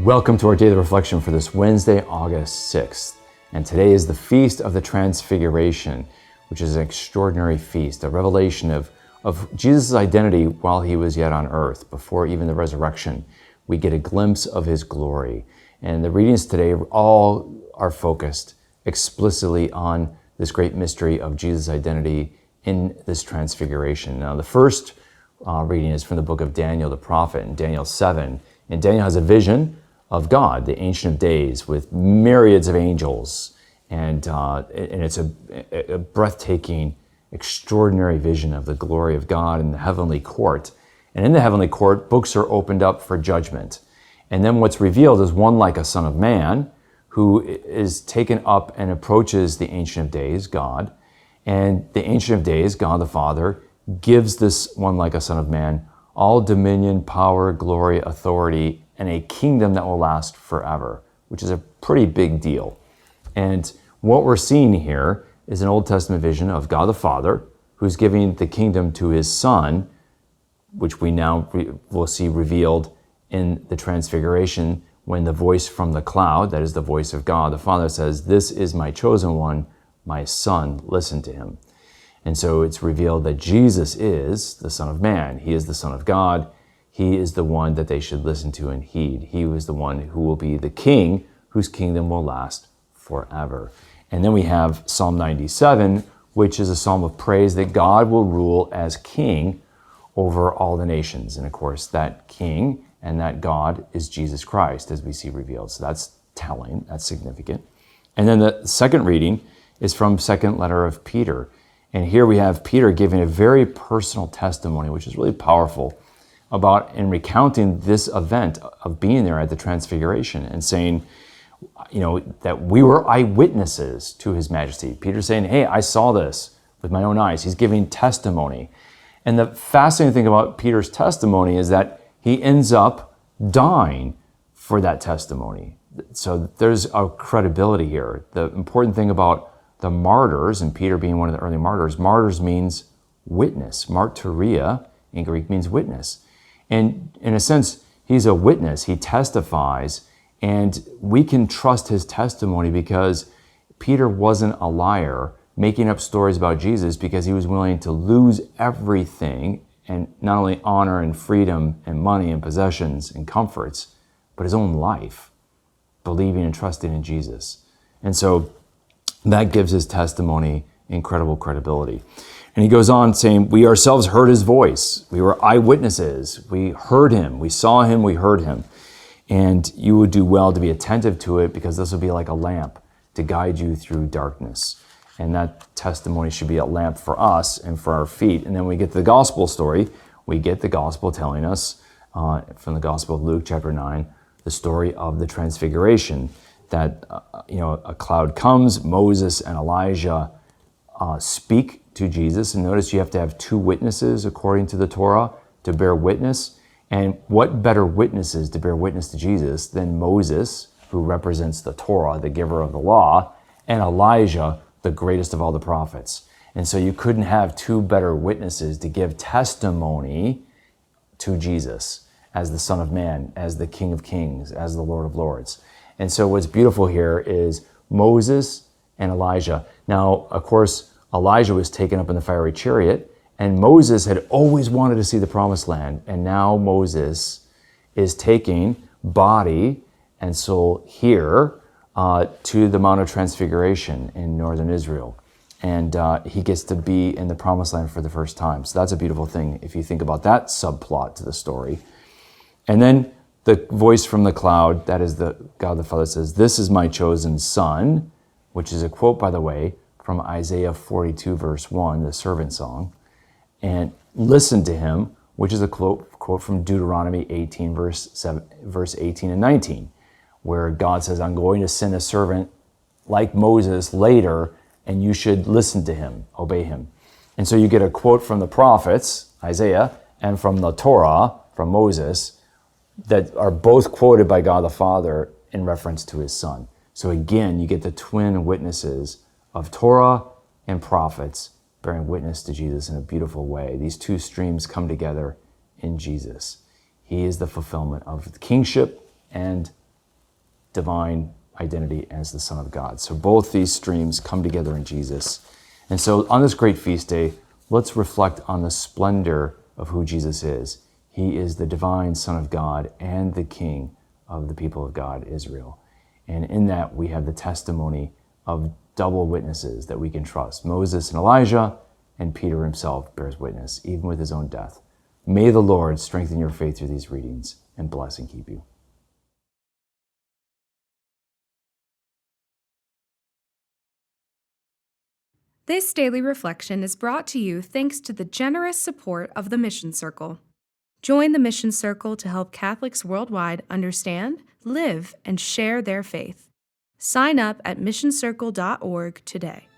Welcome to our daily reflection for this Wednesday, August 6th. And today is the Feast of the Transfiguration, which is an extraordinary feast, a revelation of Jesus' identity while he was yet on earth, before even the resurrection. We get a glimpse of his glory. And the readings today all are focused explicitly on this great mystery of Jesus' identity in this transfiguration. Now, the first reading is from the book of Daniel the prophet, in Daniel 7. And Daniel has a vision of God, the Ancient of Days, with myriads of angels. And it's a breathtaking, extraordinary vision of the glory of God in the heavenly court. And in the heavenly court, books are opened up for judgment. And then what's revealed is one like a son of man who is taken up and approaches the Ancient of Days, God. And the Ancient of Days, God the Father, gives this one like a son of man all dominion, power, glory, authority, and a kingdom that will last forever, which is a pretty big deal. And what we're seeing here is an Old Testament vision of God the Father, who's giving the kingdom to his Son, which we now will see revealed in the Transfiguration, when the voice from the cloud, that is the voice of God the Father, says, "This is my chosen one, my Son, listen to him." And so it's revealed that Jesus is the Son of Man. He is the Son of God. He is the one that they should listen to and heed. He was the one who will be the king, whose kingdom will last forever. And then we have Psalm 97, which is a psalm of praise that God will rule as king over all the nations. And of course, that king and that God is Jesus Christ, as we see revealed. So that's telling, that's significant. And then the second reading is from second letter of Peter. And here we have Peter giving a very personal testimony, which is really powerful, about in recounting this event of being there at the Transfiguration and saying, that we were eyewitnesses to his majesty. Peter's saying, hey, I saw this with my own eyes. He's giving testimony. And the fascinating thing about Peter's testimony is that he ends up dying for that testimony. So there's a credibility here. The important thing about the martyrs, and Peter being one of the early martyrs means witness. Martyria in Greek means witness. And in a sense, he's a witness. He testifies, and we can trust his testimony because Peter wasn't a liar making up stories about Jesus, because he was willing to lose everything, and not only honor and freedom and money and possessions and comforts, but his own life, believing and trusting in Jesus. And so that gives his testimony incredible credibility. And he goes on saying, we ourselves heard his voice. We were eyewitnesses. We heard him. We saw him. We heard him. And you would do well to be attentive to it, because this will be like a lamp to guide you through darkness. And that testimony should be a lamp for us and for our feet. And then we get to the gospel story. We get the gospel telling us from the Gospel of Luke chapter 9, the story of the Transfiguration, that a cloud comes, Moses and Elijah speak to Jesus. And notice you have to have two witnesses according to the Torah to bear witness. And what better witnesses to bear witness to Jesus than Moses, who represents the Torah, the giver of the law, and Elijah, the greatest of all the prophets. And so you couldn't have two better witnesses to give testimony to Jesus as the Son of Man, as the King of Kings, as the Lord of Lords. And so what's beautiful here is Moses and Elijah. Now, of course, Elijah was taken up in the fiery chariot, and Moses had always wanted to see the promised land. And now Moses is taking body and soul here to the Mount of Transfiguration in northern Israel. And he gets to be in the promised land for the first time. So that's a beautiful thing if you think about that subplot to the story. And then the voice from the cloud, that is the God the Father, says, "This is my chosen Son," which is a quote, by the way, from Isaiah 42, verse 1, the servant song. And "listen to him," which is a quote from Deuteronomy 18, verse 18 and 19, where God says, "I'm going to send a servant like Moses later, and you should listen to him, obey him." And so you get a quote from the prophets, Isaiah, and from the Torah, from Moses, that are both quoted by God the Father in reference to his Son. So again, you get the twin witnesses of Torah and prophets bearing witness to Jesus in a beautiful way. These two streams come together in Jesus. He is the fulfillment of the kingship and divine identity as the Son of God. So both these streams come together in Jesus. And so on this great feast day, let's reflect on the splendor of who Jesus is. He is the divine Son of God and the King of the people of God, Israel. And in that, we have the testimony of double witnesses that we can trust. Moses and Elijah, and Peter himself bears witness, even with his own death. May the Lord strengthen your faith through these readings and bless and keep you. This daily reflection is brought to you thanks to the generous support of the Mission Circle. Join the Mission Circle to help Catholics worldwide understand, live, and share their faith. Sign up at missioncircle.org today.